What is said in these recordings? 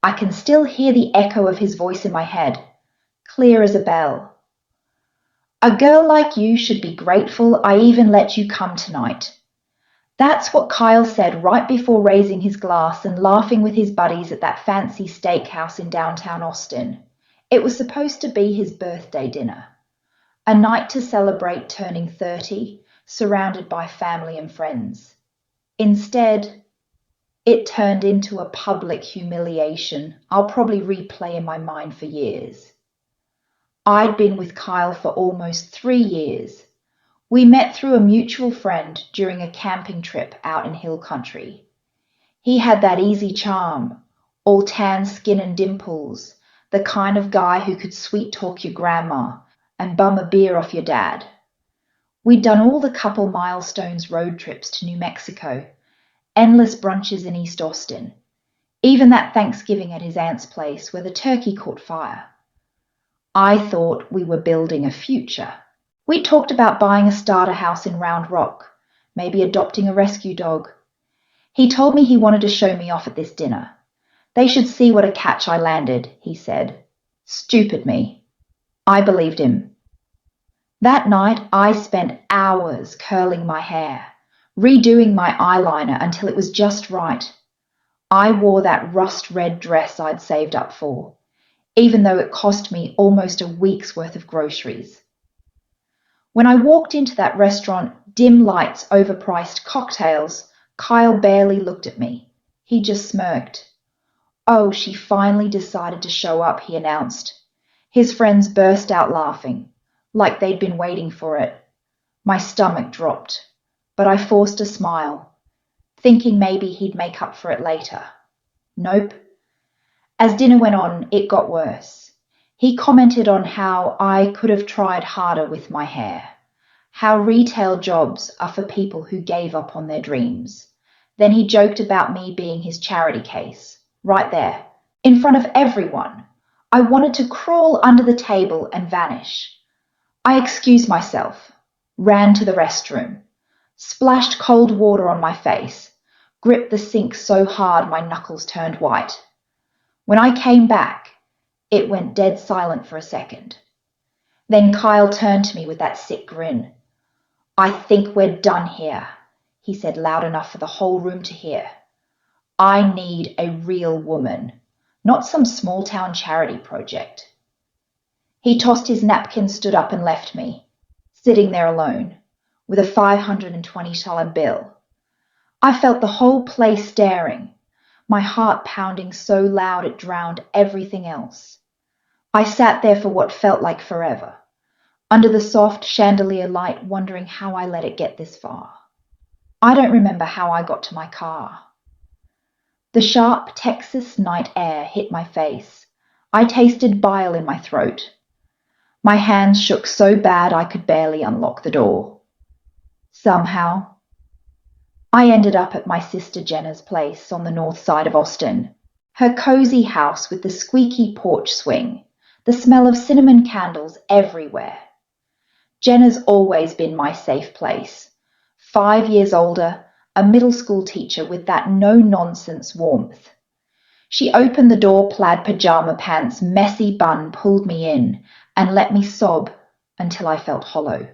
I can still hear the echo of his voice in my head, clear as a bell. A girl like you should be grateful I even let you come tonight. That's what Kyle said right before raising his glass and laughing with his buddies at that fancy steakhouse in downtown Austin. It was supposed to be his birthday dinner, a night to celebrate turning 30, surrounded by family and friends. Instead, it turned into a public humiliation I'll probably replay in my mind for years. I'd been with Kyle for almost 3 years. We met through a mutual friend during a camping trip out in hill country. He had that easy charm, all tan skin and dimples, the kind of guy who could sweet talk your grandma and bum a beer off your dad. We'd done all the couple milestones road trips to New Mexico, endless brunches in East Austin, even that Thanksgiving at his aunt's place where the turkey caught fire. I thought we were building a future. We talked about buying a starter house in Round Rock, maybe adopting a rescue dog. He told me he wanted to show me off at this dinner. They should see what a catch I landed, he said. Stupid me. I believed him. That night I spent hours curling my hair, redoing my eyeliner until it was just right. I wore that rust-red dress I'd saved up for, even though it cost me almost a week's worth of groceries. When I walked into that restaurant, dim lights, overpriced cocktails, Kyle barely looked at me. He just smirked. Oh, she finally decided to show up, he announced. His friends burst out laughing, like they'd been waiting for it. My stomach dropped, but I forced a smile, thinking maybe he'd make up for it later. Nope. As dinner went on, it got worse. He commented on how I could have tried harder with my hair, how retail jobs are for people who gave up on their dreams. Then he joked about me being his charity case, right there, in front of everyone. I wanted to crawl under the table and vanish. I excused myself, ran to the restroom, splashed cold water on my face, gripped the sink so hard my knuckles turned white. When I came back, it went dead silent for a second. Then Kyle turned to me with that sick grin. I think we're done here, he said loud enough for the whole room to hear. I need a real woman, not some small-town charity project. He tossed his napkin, stood up and left me, sitting there alone, with a $520 bill. I felt the whole place staring, my heart pounding so loud it drowned everything else. I sat there for what felt like forever, under the soft chandelier light, wondering how I let it get this far. I don't remember how I got to my car. The sharp Texas night air hit my face. I tasted bile in my throat. My hands shook so bad I could barely unlock the door. Somehow, I ended up at my sister Jenna's place on the north side of Austin. Her cozy house with the squeaky porch swing, the smell of cinnamon candles everywhere. Jenna's always been my safe place. 5 years older, a middle school teacher with that no-nonsense warmth. She opened the door, plaid pajama pants, messy bun pulled me in and let me sob until I felt hollow.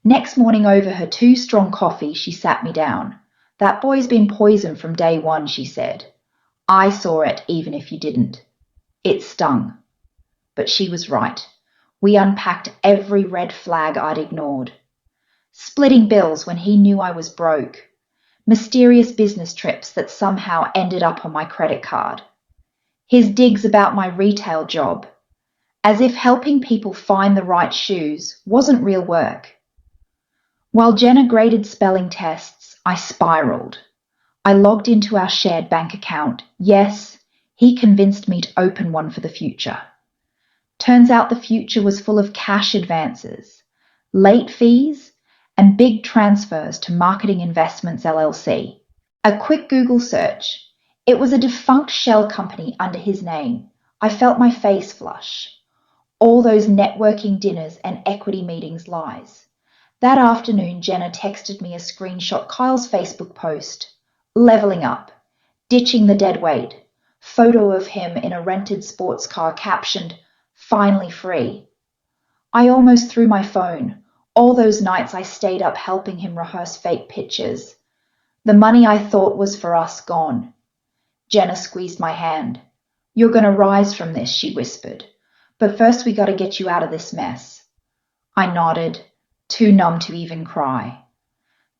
Next morning over her 2 strong coffee, she sat me down. That boy's been poisoned from day one, she said. I saw it even if you didn't. It stung. But she was right. We unpacked every red flag I'd ignored. Splitting bills when he knew I was broke. Mysterious business trips that somehow ended up on my credit card. His digs about my retail job. As if helping people find the right shoes wasn't real work. While Jenna graded spelling tests, I spiraled. I logged into our shared bank account. Yes, he convinced me to open one for the future. Turns out the future was full of cash advances, late fees, and big transfers to Marketing Investments LLC. A quick Google search. It was a defunct shell company under his name. I felt my face flush. All those networking dinners and equity meetings lies. That afternoon, Jenna texted me a screenshot Kyle's Facebook post. Leveling up. Ditching the dead weight. Photo of him in a rented sports car captioned, "Finally free." I almost threw my phone. All those nights I stayed up helping him rehearse fake pictures. The money I thought was for us gone. Jenna squeezed my hand. "You're going to rise from this," she whispered. "But first we got to get you out of this mess." I nodded, too numb to even cry.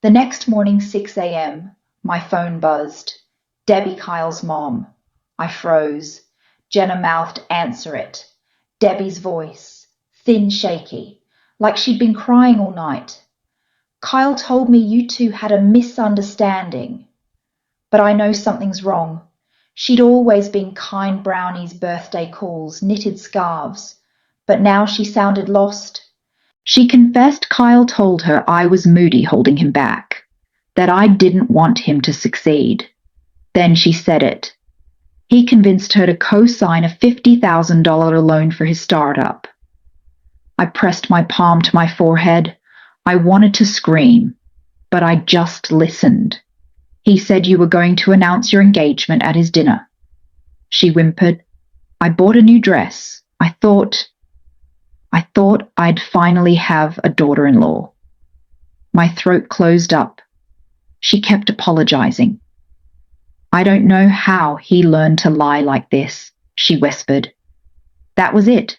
The next morning, 6 a.m., my phone buzzed. Debbie, Kyle's mom. I froze. Jenna mouthed, "Answer it." Debbie's voice, thin, shaky, like she'd been crying all night. "Kyle told me you two had a misunderstanding." But I know something's wrong. She'd always been kind brownies, birthday calls, knitted scarves. But now she sounded lost. She confessed Kyle told her I was moody holding him back, that I didn't want him to succeed. Then she said it. He convinced her to co-sign a $50,000 loan for his startup. I pressed my palm to my forehead. I wanted to scream, but I just listened. "He said you were going to announce your engagement at his dinner." She whimpered. "I bought a new dress. I thought I'd finally have a daughter-in-law." My throat closed up. She kept apologizing. "I don't know how he learned to lie like this," she whispered. That was it.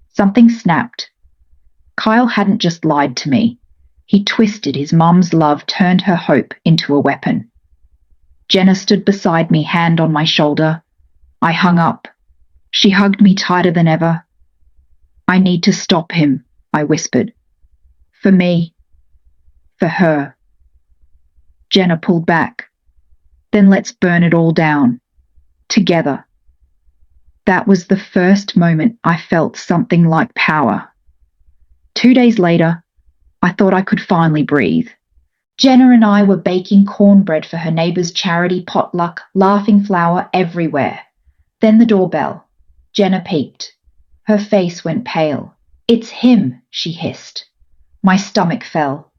Something snapped. Kyle hadn't just lied to me. He twisted his mum's love, turned her hope into a weapon. Jenna stood beside me, hand on my shoulder. I hung up. She hugged me tighter than ever. "I need to stop him," I whispered. "For me. For her." Jenna pulled back. "Then let's burn it all down. Together." That was the first moment I felt something like power. 2 days later, I thought I could finally breathe. Jenna and I were baking cornbread for her neighbor's charity potluck, laughing flour everywhere. Then the doorbell. Jenna peeked. Her face went pale. "It's him," she hissed. My stomach fell.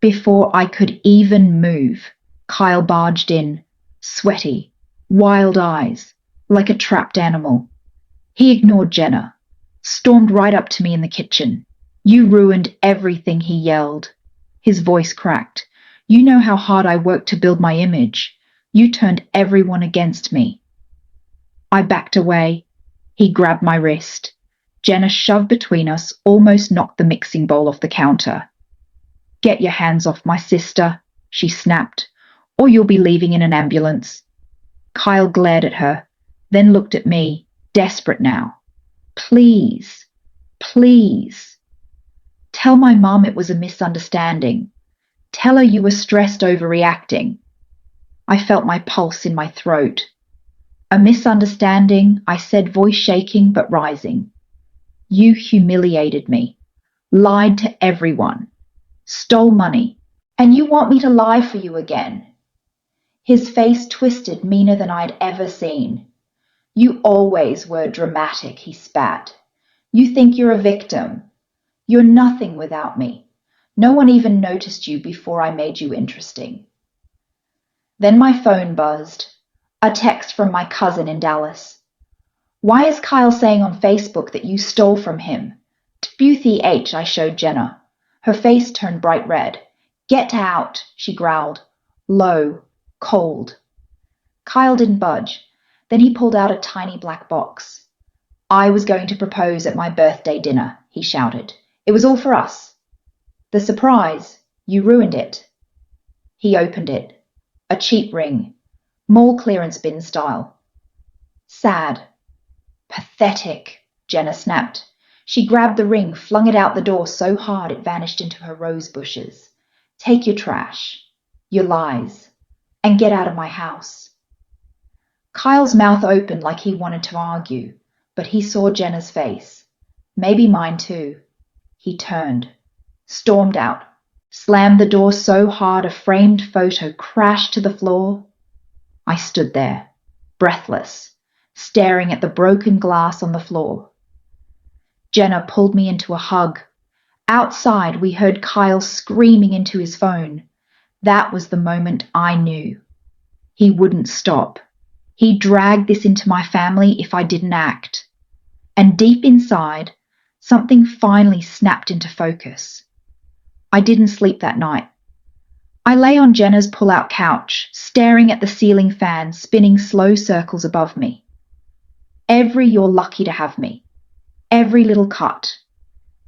Before I could even move, Kyle barged in, sweaty, wild eyes, like a trapped animal. He ignored Jenna, stormed right up to me in the kitchen. "You ruined everything," he yelled. His voice cracked. "You know how hard I worked to build my image. You turned everyone against me." I backed away. He grabbed my wrist. Jenna shoved between us, almost knocked the mixing bowl off the counter. "Get your hands off my sister," she snapped, "or you'll be leaving in an ambulance." Kyle glared at her, then looked at me, desperate now. "Please, please. Tell my mom it was a misunderstanding. Tell her you were stressed overreacting." I felt my pulse in my throat. "A misunderstanding," I said, voice shaking but rising. "You humiliated me, lied to everyone, stole money, and you want me to lie for you again." His face twisted, meaner than I'd ever seen. "You always were dramatic," he spat. "You think you're a victim. You're nothing without me. No one even noticed you before I made you interesting." Then my phone buzzed. A text from my cousin in Dallas. "Why is Kyle saying on Facebook that you stole from him?" "Tbuthy H," I showed Jenna. Her face turned bright red. "Get out," she growled. Low, cold. Kyle didn't budge. Then he pulled out a tiny black box. "I was going to propose at my birthday dinner," he shouted. "It was all for us. The surprise, you ruined it." He opened it. A cheap ring. Mall clearance bin style. "Sad. Pathetic," Jenna snapped. She grabbed the ring, flung it out the door so hard it vanished into her rose bushes. "Take your trash, your lies, and get out of my house." Kyle's mouth opened like he wanted to argue, but he saw Jenna's face. Maybe mine too. He turned, stormed out, slammed the door so hard a framed photo crashed to the floor. I stood there, breathless, staring at the broken glass on the floor. Jenna pulled me into a hug. Outside, we heard Kyle screaming into his phone. That was the moment I knew. He wouldn't stop. He dragged this into my family if I didn't act. And deep inside, something finally snapped into focus. I didn't sleep that night. I lay on Jenna's pull-out couch, staring at the ceiling fan spinning slow circles above me. Every "you're lucky to have me," every little cut,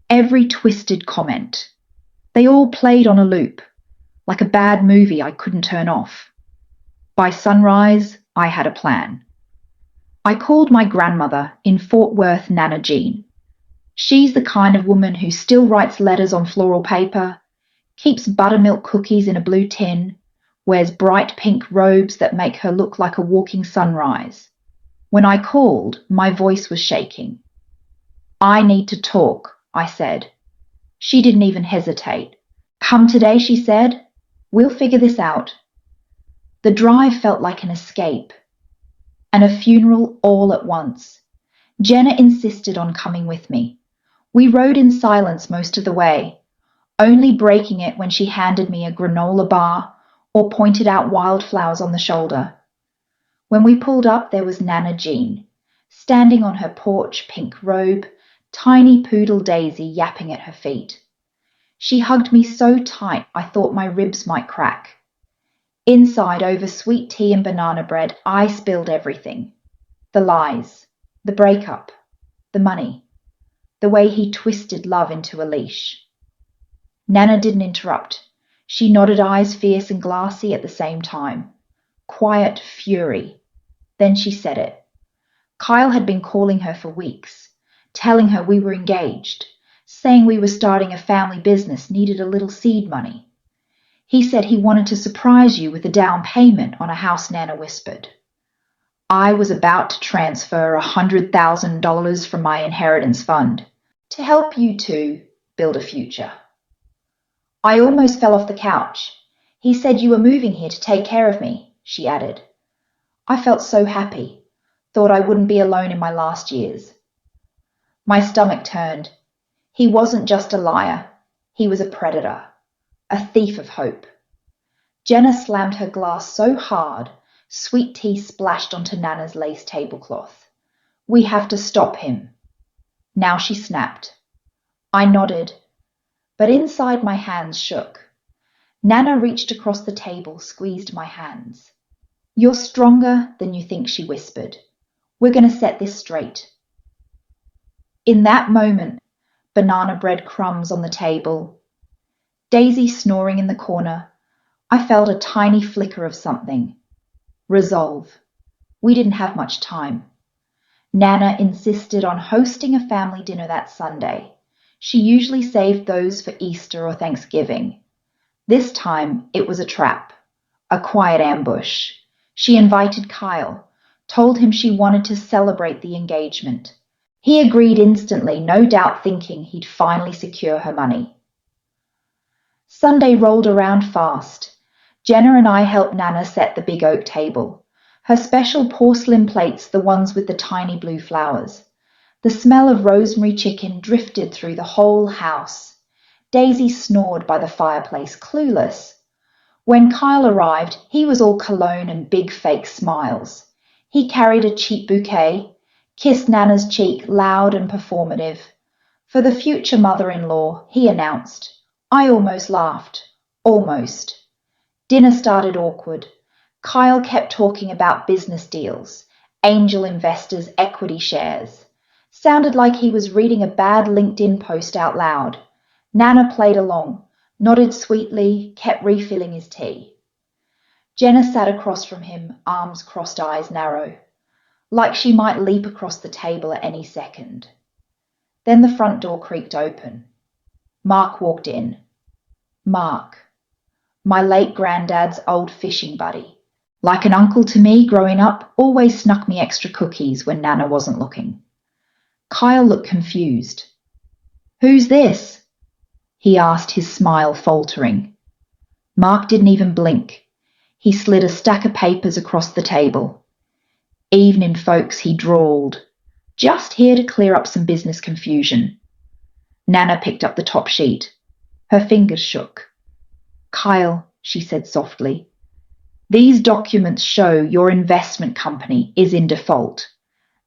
every twisted comment, they all played on a loop, like a bad movie I couldn't turn off. By sunrise, I had a plan. I called my grandmother in Fort Worth, Nana Jean. She's the kind of woman who still writes letters on floral paper, keeps buttermilk cookies in a blue tin, wears bright pink robes that make her look like a walking sunrise. When I called, my voice was shaking. "I need to talk," I said. She didn't even hesitate. "Come today," she said. "We'll figure this out." The drive felt like an escape, and a funeral all at once. Jenna insisted on coming with me. We rode in silence most of the way, only breaking it when she handed me a granola bar or pointed out wildflowers on the shoulder. When we pulled up, there was Nana Jean, standing on her porch, pink robe, tiny poodle Daisy yapping at her feet. She hugged me so tight I thought my ribs might crack. Inside, over sweet tea and banana bread, I spilled everything. The lies, the breakup, the money, the way he twisted love into a leash. Nana didn't interrupt. She nodded, eyes fierce and glassy at the same time. Quiet fury. Then she said it. Kyle had been calling her for weeks, telling her we were engaged, saying we were starting a family business, needed a little seed money. He said he wanted to surprise you with a down payment on a house, Nana whispered. I was about to transfer $100,000 from my inheritance fund to help you two build a future. I almost fell off the couch. He said you were moving here to take care of me, she added. I felt so happy, thought I wouldn't be alone in my last years. My stomach turned. He wasn't just a liar. He was a predator, a thief of hope. Jenna slammed her glass so hard, sweet tea splashed onto Nana's lace tablecloth. We have to stop him. Now she snapped. I nodded, but inside my hands shook. Nana reached across the table, squeezed my hands. You're stronger than you think, she whispered. We're going to set this straight. In that moment, banana bread crumbs on the table, Daisy snoring in the corner, I felt a tiny flicker of something. Resolve. We didn't have much time. Nana insisted on hosting a family dinner that Sunday. She usually saved those for Easter or Thanksgiving. This time, it was a trap, a quiet ambush. She invited Kyle, told him she wanted to celebrate the engagement. He agreed instantly, no doubt thinking he'd finally secure her money. Sunday rolled around fast. Jenna and I helped Nana set the big oak table. Her special porcelain plates, the ones with the tiny blue flowers. The smell of rosemary chicken drifted through the whole house. Daisy snored by the fireplace, clueless. When Kyle arrived, he was all cologne and big fake smiles. He carried a cheap bouquet, kissed Nana's cheek, loud and performative. For the future mother-in-law, he announced. I almost laughed. Almost. Dinner started awkward. Kyle kept talking about business deals, angel investors, equity shares. Sounded like he was reading a bad LinkedIn post out loud. Nana played along, nodded sweetly, kept refilling his tea. Jenna sat across from him, arms crossed, eyes narrow, like she might leap across the table at any second. Then the front door creaked open. Mark walked in. Mark, my late granddad's old fishing buddy. Like an uncle to me growing up, always snuck me extra cookies when Nana wasn't looking. Kyle looked confused. Who's this? He asked, his smile faltering. Mark didn't even blink. He slid a stack of papers across the table. Evening, folks, he drawled. Just here to clear up some business confusion. Nana picked up the top sheet. Her fingers shook. Kyle, she said softly, These documents show your investment company is in default,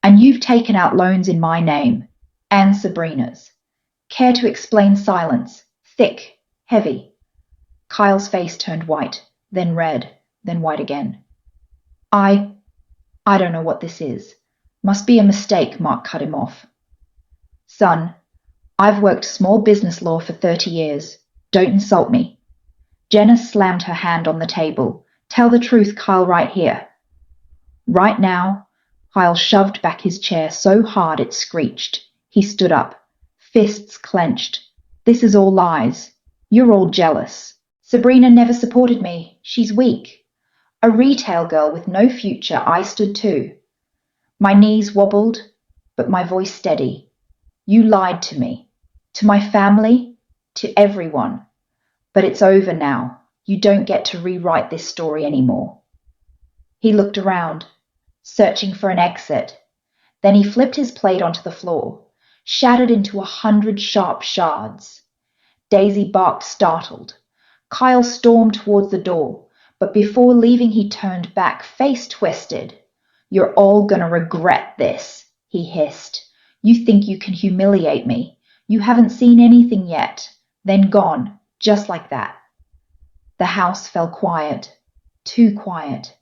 and you've taken out loans in my name and Sabrina's. Care to explain silence? Thick, heavy. Kyle's face turned white, then red, then white again. I don't know what this is. Must be a mistake, Mark cut him off. Son, I've worked small business law for 30 years. Don't insult me. Jenna slammed her hand on the table. Tell the truth, Kyle, right here. Right now, Kyle shoved back his chair so hard it screeched. He stood up, fists clenched. This is all lies. You're all jealous. Sabrina never supported me. She's weak. A retail girl with no future, I stood too. My knees wobbled, but my voice steady. You lied to me, to my family, to everyone. But it's over now. You don't get to rewrite this story anymore. He looked around, searching for an exit. Then he flipped his plate onto the floor, shattered into 100 sharp shards. Daisy barked, startled. Kyle stormed towards the door, but before leaving he turned back, face twisted. You're all gonna regret this, he hissed. You think you can humiliate me. You haven't seen anything yet. Then gone, just like that. The house fell quiet, too quiet.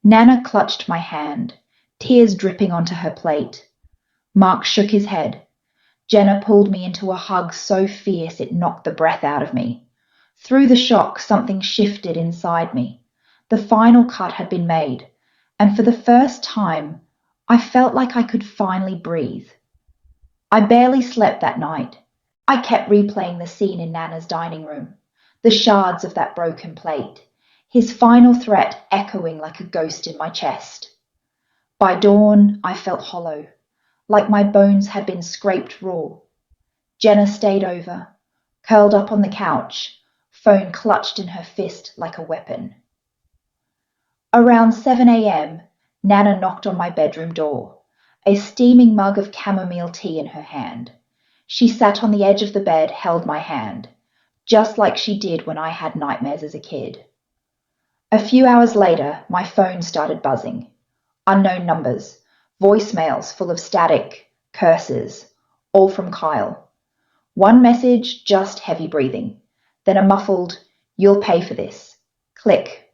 Nana clutched my hand, tears dripping onto her plate. Mark shook his head. Jenna pulled me into a hug so fierce it knocked the breath out of me. Through the shock, something shifted inside me. The final cut had been made, and for the first time, I felt like I could finally breathe. I barely slept that night. I kept replaying the scene in Nana's dining room, the shards of that broken plate, his final threat echoing like a ghost in my chest. By dawn, I felt hollow, like my bones had been scraped raw. Jenna stayed over, curled up on the couch, phone clutched in her fist like a weapon. Around 7 a.m., Nana knocked on my bedroom door, a steaming mug of chamomile tea in her hand. She sat on the edge of the bed, held my hand, just like she did when I had nightmares as a kid. A few hours later, my phone started buzzing. Unknown numbers, voicemails full of static, curses, all from Kyle. One message, just heavy breathing. Then a muffled, "You'll pay for this." Click.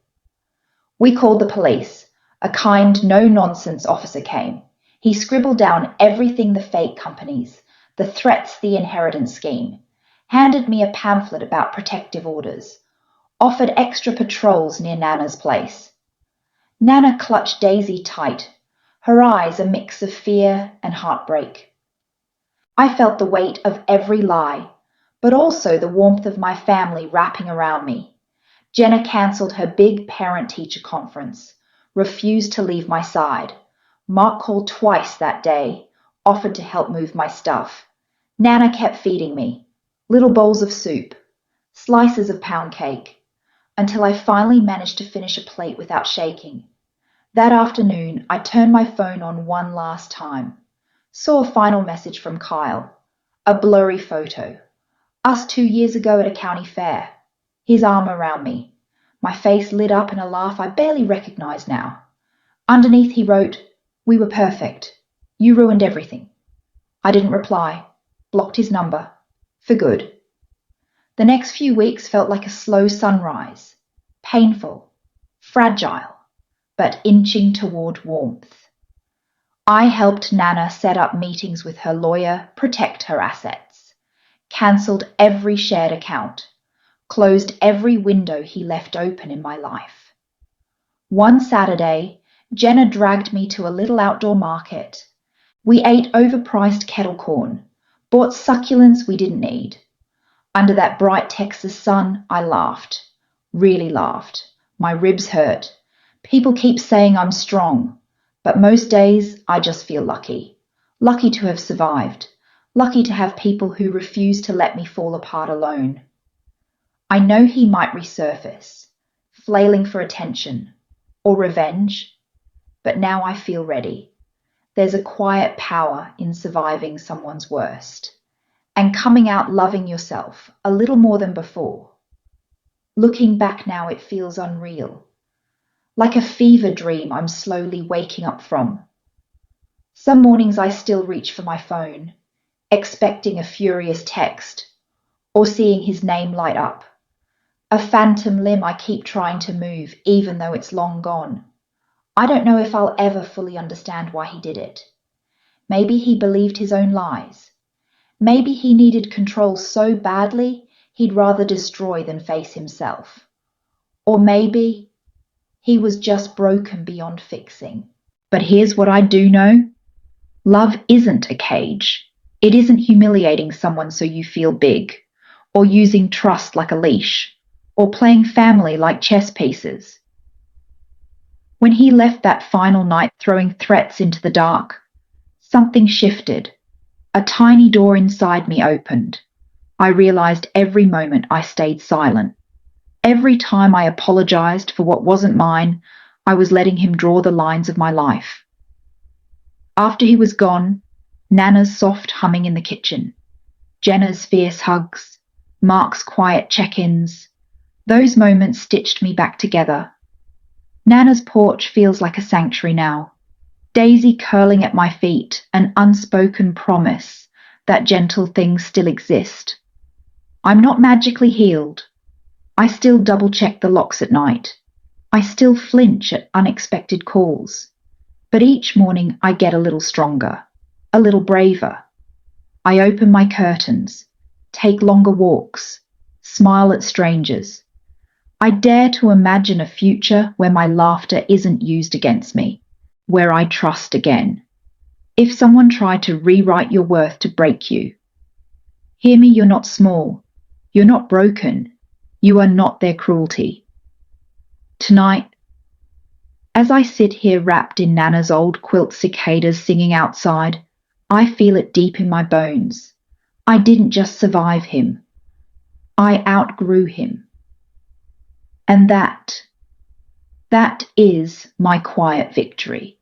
We called the police. A kind, no-nonsense officer came. He scribbled down everything the fake companies, the threats, the inheritance scheme, handed me a pamphlet about protective orders, offered extra patrols near Nana's place. Nana clutched Daisy tight, her eyes a mix of fear and heartbreak. I felt the weight of every lie, but also the warmth of my family wrapping around me. Jenna cancelled her big parent-teacher conference, refused to leave my side. Mark called twice that day, offered to help move my stuff. Nana kept feeding me, little bowls of soup, slices of pound cake, until I finally managed to finish a plate without shaking. That afternoon, I turned my phone on one last time, saw a final message from Kyle, a blurry photo. Us 2 years ago at a county fair, his arm around me, my face lit up in a laugh I barely recognized now. Underneath he wrote, "We were perfect. You ruined everything." I didn't reply, blocked his number, for good. The next few weeks felt like a slow sunrise, painful, fragile, but inching toward warmth. I helped Nana set up meetings with her lawyer, protect her assets, cancelled every shared account, closed every window he left open in my life. One Saturday, Jenna dragged me to a little outdoor market. We ate overpriced kettle corn, bought succulents we didn't need. Under that bright Texas sun, I laughed, really laughed. My ribs hurt. People keep saying I'm strong, but most days I just feel lucky. Lucky to have survived. Lucky to have people who refuse to let me fall apart alone. I know he might resurface, flailing for attention or revenge, but now I feel ready. There's a quiet power in surviving someone's worst and coming out loving yourself a little more than before. Looking back now, it feels unreal. like a fever dream I'm slowly waking up from. Some mornings I still reach for my phone, expecting a furious text, or seeing his name light up. A phantom limb I keep trying to move, even though it's long gone. I don't know if I'll ever fully understand why he did it. Maybe he believed his own lies. Maybe he needed control so badly he'd rather destroy than face himself. Or maybe he was just broken beyond fixing. But here's what I do know. Love isn't a cage. It isn't humiliating someone so you feel big, or using trust like a leash, or playing family like chess pieces. When he left that final night throwing threats into the dark, something shifted. A tiny door inside me opened. I realized every moment I stayed silent. Every time I apologized for what wasn't mine, I was letting him draw the lines of my life. After he was gone, Nana's soft humming in the kitchen, Jenna's fierce hugs, Mark's quiet check-ins, those moments stitched me back together. Nana's porch feels like a sanctuary now. Daisy curling at my feet, an unspoken promise that gentle things still exist. I'm not magically healed. I still double-check the locks at night. I still flinch at unexpected calls. But each morning I get a little stronger, a little braver. I open my curtains, take longer walks, smile at strangers. I dare to imagine a future where my laughter isn't used against me, where I trust again. If someone tried to rewrite your worth to break you, hear me, you're not small. You're not broken. You are not their cruelty. Tonight, as I sit here wrapped in Nana's old quilt cicadas singing outside, I feel it deep in my bones. I didn't just survive him. I outgrew him. And that is my quiet victory.